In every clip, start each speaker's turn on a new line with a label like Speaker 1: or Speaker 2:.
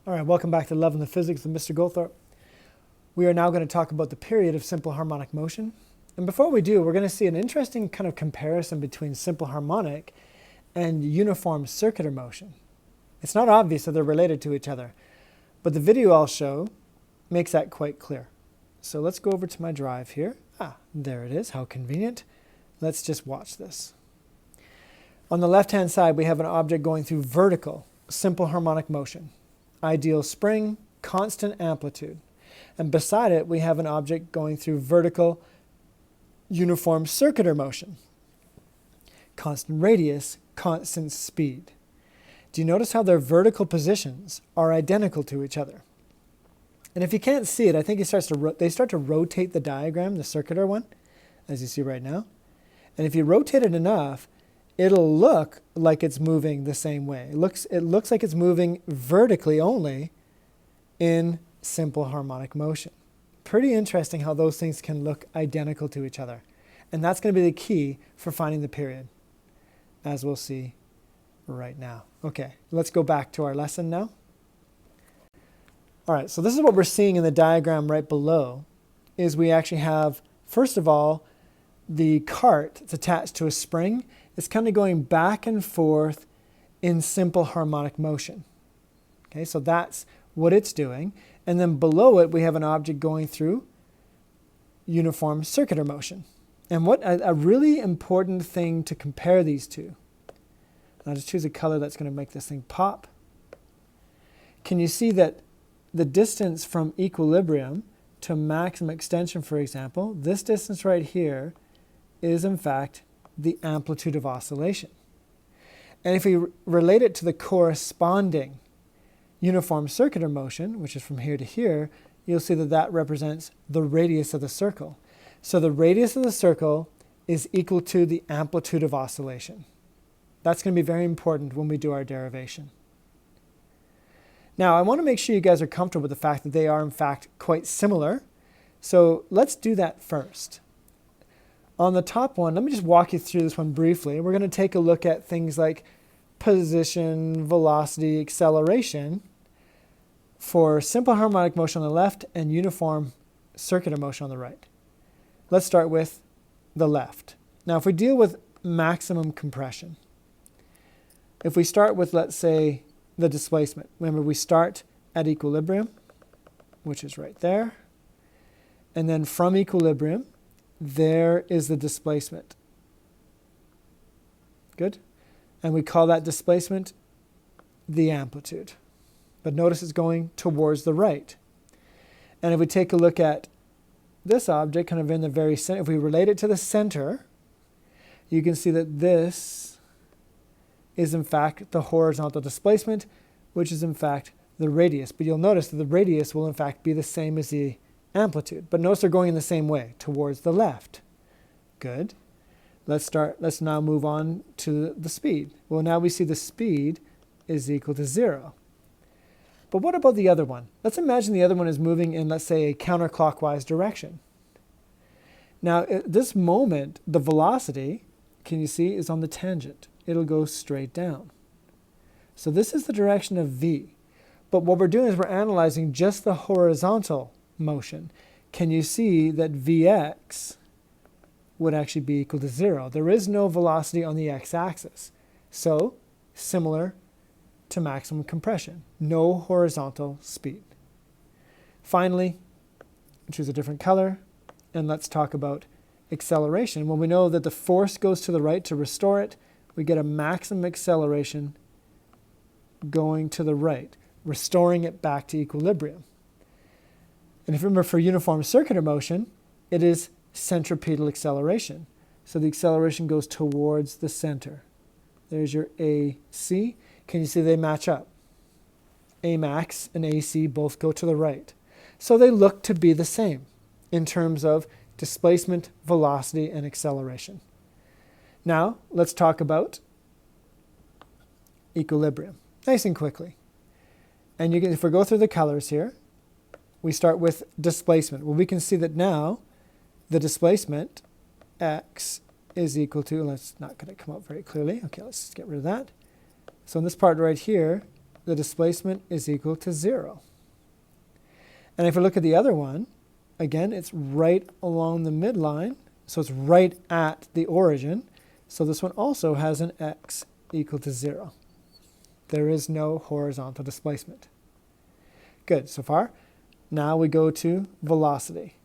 Speaker 1: All right, welcome back to Love and the Physics with Mr. Goldthorpe. We are now going to talk about the period of simple harmonic motion. And before we do, we're going to see an interesting kind of comparison between simple harmonic and uniform circular motion. It's not obvious that they're related to each other, but the video I'll show makes that quite clear. So let's go over to my drive here. There it is. How convenient. Let's just watch this. On the left-hand side, we have an object going through vertical, simple harmonic motion. Ideal spring, constant amplitude. And beside it, we have an object going through vertical, uniform circular motion. Constant radius, constant speed. Do you notice how their vertical positions are identical to each other? And if you can't see it, I think they start to rotate the diagram, the circular one, as you see right now. And if you rotate it enough, it'll look like it's moving the same way. It looks like it's moving vertically only in simple harmonic motion. Pretty interesting how those things can look identical to each other. And that's going to be the key for finding the period, as we'll see right now. Okay, let's go back to our lesson now. All right, so this is what we're seeing in the diagram right below, is we actually have, first of all, the cart that's attached to a spring. It's kind of going back and forth in simple harmonic motion. Okay, so that's what it's doing. And then below it, we have an object going through uniform circular motion. And what a really important thing to compare these two. I'll just choose a color that's going to make this thing pop. Can you see that the distance from equilibrium to maximum extension, for example, this distance right here is in fact the amplitude of oscillation. And if we relate it to the corresponding uniform circular motion, which is from here to here, you'll see that that represents the radius of the circle. So the radius of the circle is equal to the amplitude of oscillation. That's going to be very important when we do our derivation. Now, I want to make sure you guys are comfortable with the fact that they are in fact quite similar. So let's do that first. On the top one, let me just walk you through this one briefly. We're going to take a look at things like position, velocity, acceleration for simple harmonic motion on the left and uniform circular motion on the right. Let's start with the left. Now, if we deal with maximum compression, if we start with, let's say, the displacement. Remember, we start at equilibrium, which is right there. And then from equilibrium, there is the displacement. Good? And we call that displacement the amplitude. But notice it's going towards the right. And if we take a look at this object kind of in the very center, if we relate it to the center, you can see that this is in fact the horizontal displacement, which is in fact the radius. But you'll notice that the radius will in fact be the same as the amplitude. But notice they're going in the same way, towards the left. Good. Let's now move on to the speed. Well, now we see the speed is equal to 0. But what about the other one? Let's imagine the other one is moving in, let's say, a counterclockwise direction. Now, at this moment, the velocity, can you see, is on the tangent. It'll go straight down. So this is the direction of v. But what we're doing is we're analyzing just the horizontal motion. Can you see that Vx would actually be equal to 0? There is no velocity on the x-axis. So, similar to maximum compression, no horizontal speed. Finally, choose a different color, and let's talk about acceleration. When we know that the force goes to the right to restore it, we get a maximum acceleration going to the right, restoring it back to equilibrium. And if you remember, for uniform circular motion, it is centripetal acceleration. So the acceleration goes towards the center. There's your AC. Can you see they match up? Amax and AC both go to the right. So they look to be the same in terms of displacement, velocity, and acceleration. Now, let's talk about equilibrium, nice and quickly. And you can, if we go through the colors here, we start with displacement. Well, we can see that now the displacement, x, is equal to, let's not going to come up very clearly. Okay, let's just get rid of that. So in this part right here, the displacement is equal to 0. And if we look at the other one, again, it's right along the midline, so it's right at the origin. So this one also has an x equal to 0. There is no horizontal displacement. Good, so far. Now we go to velocity.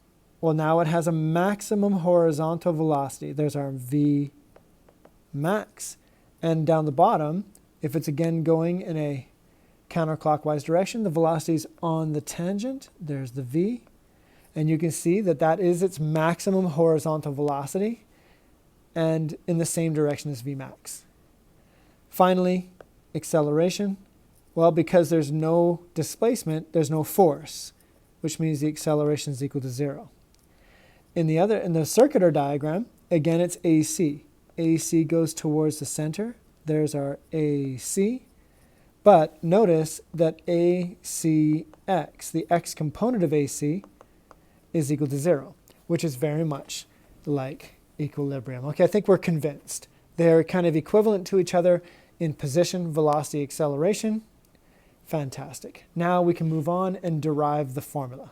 Speaker 1: Well, now it has a maximum horizontal velocity. There's our v max. And down the bottom, if it's again going in a counterclockwise direction, the velocity is on the tangent. There's the v. And you can see that that is its maximum horizontal velocity and in the same direction as v max. Finally, acceleration. Well, because there's no displacement, there's no force, which means the acceleration is equal to 0. In the circular diagram, again, it's AC. AC goes towards the center. There's our AC. But notice that ACX, the x component of AC, is equal to 0, which is very much like equilibrium. Okay, I think we're convinced. They're kind of equivalent to each other in position, velocity, acceleration. Fantastic. Now we can move on and derive the formula.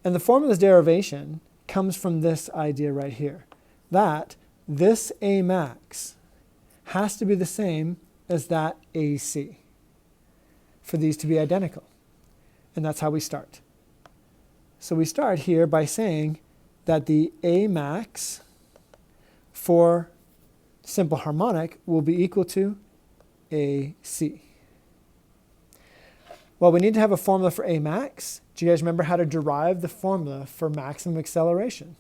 Speaker 1: And the formula's derivation comes from this idea right here, that this A max has to be the same as that AC for these to be identical. And that's how we start. So we start here by saying that the A max for simple harmonic will be equal to AC. Well, we need to have a formula for A max. Do you guys remember how to derive the formula for maximum acceleration?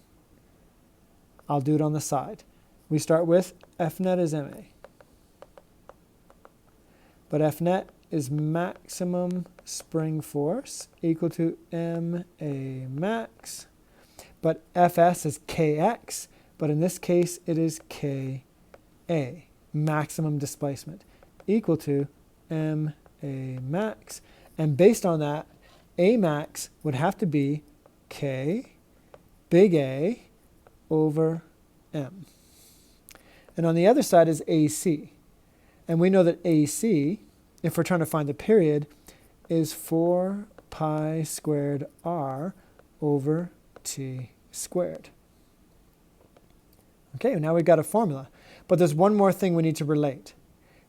Speaker 1: I'll do it on the side. We start with F net is ma. But F net is maximum spring force equal to ma max. But Fs is kx, but in this case it is ka, maximum displacement, equal to ma max. And based on that, A max would have to be K, big A, over M. And on the other side is AC. And we know that AC, if we're trying to find the period, is 4 pi squared r over t squared. Okay, now we've got a formula. But there's one more thing we need to relate.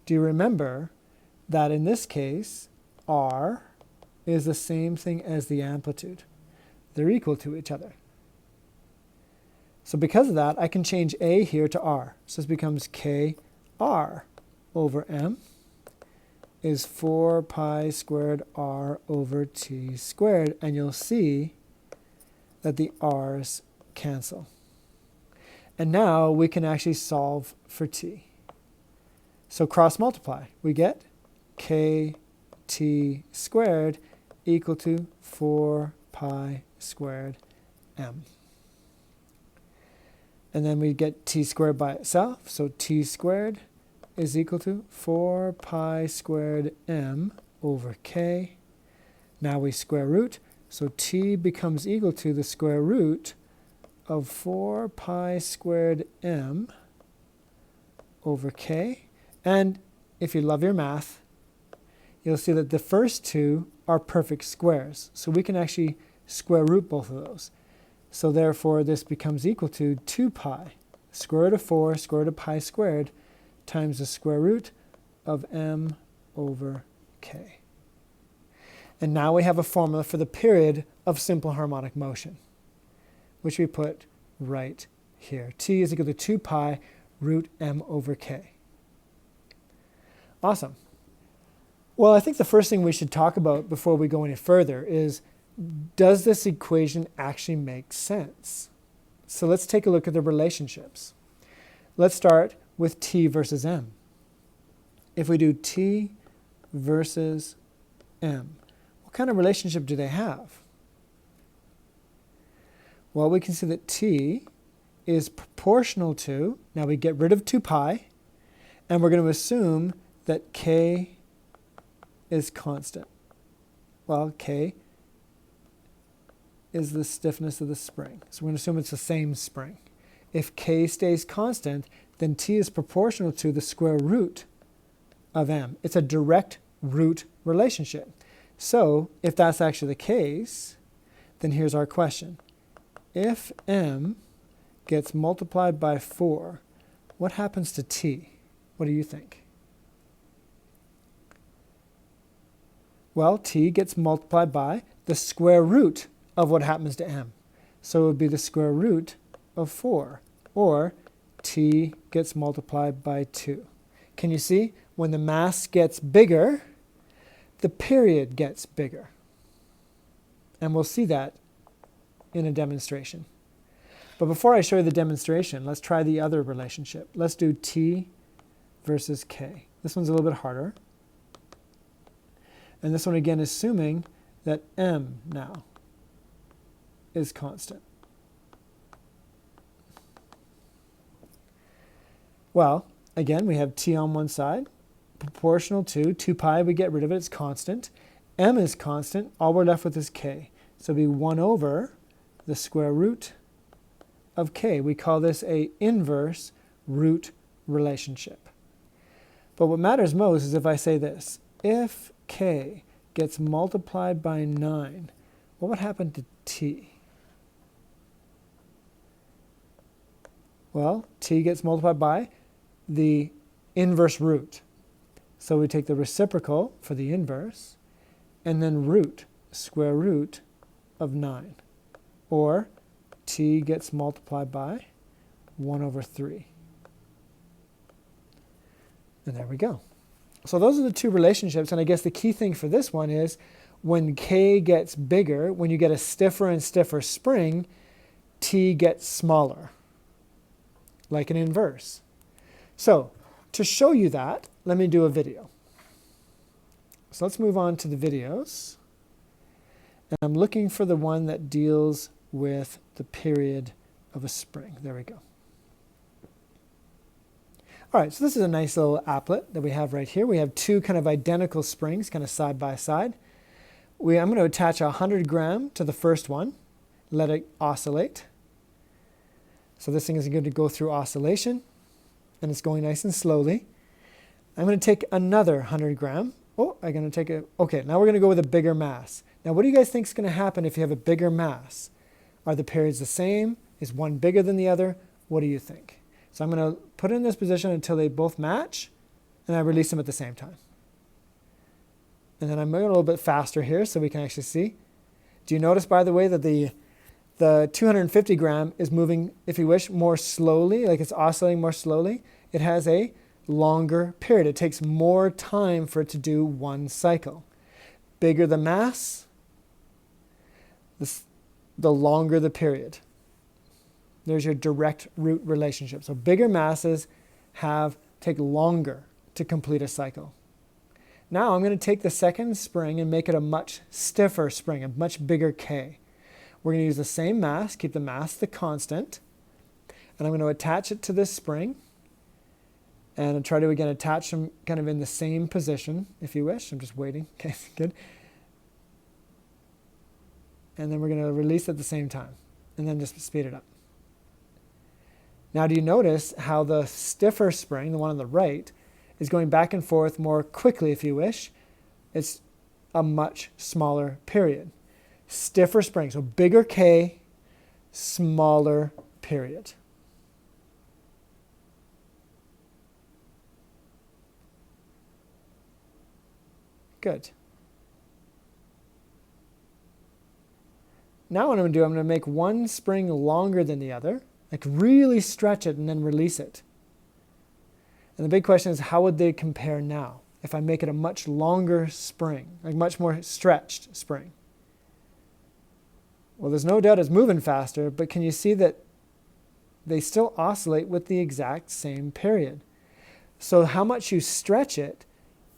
Speaker 1: Do you remember that in this case, r is the same thing as the amplitude? They're equal to each other. So because of that, I can change a here to r. So this becomes kr over m is 4 pi squared r over t squared. And you'll see that the r's cancel. And now we can actually solve for t. So cross multiply. We get kt squared equal to 4 pi squared m. And then we get t squared by itself. So t squared is equal to 4 pi squared m over k. Now we square root. So t becomes equal to the square root of 4 pi squared m over k. And if you love your math, you'll see that the first two are perfect squares. So we can actually square root both of those. So therefore, this becomes equal to 2 pi, square root of 4, square root of pi squared, times the square root of m over k. And now we have a formula for the period of simple harmonic motion, which we put right here. T is equal to 2 pi root m over k. Awesome. Well, I think the first thing we should talk about before we go any further is, does this equation actually make sense? So let's take a look at the relationships. Let's start with t versus m. If we do t versus m, what kind of relationship do they have? Well, we can see that t is proportional to, now we get rid of 2 pi, and we're going to assume that k is constant. Well, k is the stiffness of the spring. So we're going to assume it's the same spring. If k stays constant, then t is proportional to the square root of m. It's a direct root relationship. So if that's actually the case, then here's our question. If m gets multiplied by 4, what happens to t? What do you think? Well, t gets multiplied by the square root of what happens to m. So it would be the square root of 4, or t gets multiplied by 2. Can you see? When the mass gets bigger, the period gets bigger. And we'll see that in a demonstration. But before I show you the demonstration, let's try the other relationship. Let's do t versus k. This one's a little bit harder. And this one again, assuming that m now is constant. Well, again, we have t on one side, proportional to 2 pi, we get rid of it, it's constant. M is constant, all we're left with is k. So it'll be 1 over the square root of k. We call this a inverse root relationship. But what matters most is if I say this, if k gets multiplied by 9, what would happen to t? Well, t gets multiplied by the inverse root. So we take the reciprocal for the inverse, and then root, square root of 9. Or t gets multiplied by 1 over 3. And there we go. So those are the two relationships, and I guess the key thing for this one is when k gets bigger, when you get a stiffer and stiffer spring, t gets smaller, like an inverse. So to show you that, let me do a video. So let's move on to the videos. And I'm looking for the one that deals with the period of a spring. There we go. All right, so this is a nice little applet that we have right here. We have two kind of identical springs, kind of side by side. I'm going to attach a 100 gram to the first one, let it oscillate. So this thing is going to go through oscillation, and it's going nice and slowly. I'm going to take another 100 gram. Oh, I'm going to take a, okay, now we're going to go with a bigger mass. Now what do you guys think is going to happen if you have a bigger mass? Are the periods the same? Is one bigger than the other? What do you think? So I'm going to put it in this position until they both match, and I release them at the same time. And then I'm going a little bit faster here so we can actually see. Do you notice, by the way, that the 250 gram is moving, if you wish, more slowly, like it's oscillating more slowly? It has a longer period. It takes more time for it to do one cycle. Bigger the mass, the longer the period. There's your direct root relationship. So bigger masses take longer to complete a cycle. Now I'm going to take the second spring and make it a much stiffer spring, a much bigger K. We're going to use the same mass, keep the mass the constant, and I'm going to attach it to this spring. And I'll try to, again, attach them kind of in the same position, if you wish. I'm just waiting. Okay, good. And then we're going to release at the same time, and then just speed it up. Now, do you notice how the stiffer spring, the one on the right, is going back and forth more quickly, if you wish? It's a much smaller period. Stiffer spring, so bigger K, smaller period. Good. Now what I'm going to do, I'm going to make one spring longer than the other, like really stretch it and then release it. And the big question is, how would they compare now if I make it a much longer spring, like much more stretched spring? Well, there's no doubt it's moving faster, but can you see that they still oscillate with the exact same period? So how much you stretch it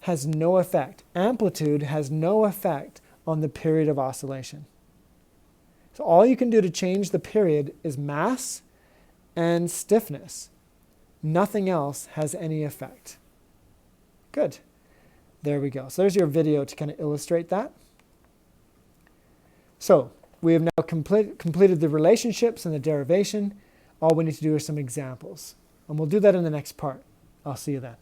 Speaker 1: has no effect. Amplitude has no effect on the period of oscillation. So all you can do to change the period is mass and stiffness. Nothing else has any effect. Good. There we go. So there's your video to kind of illustrate that. So we have now completed the relationships and the derivation. All we need to do are some examples. And we'll do that in the next part. I'll see you then.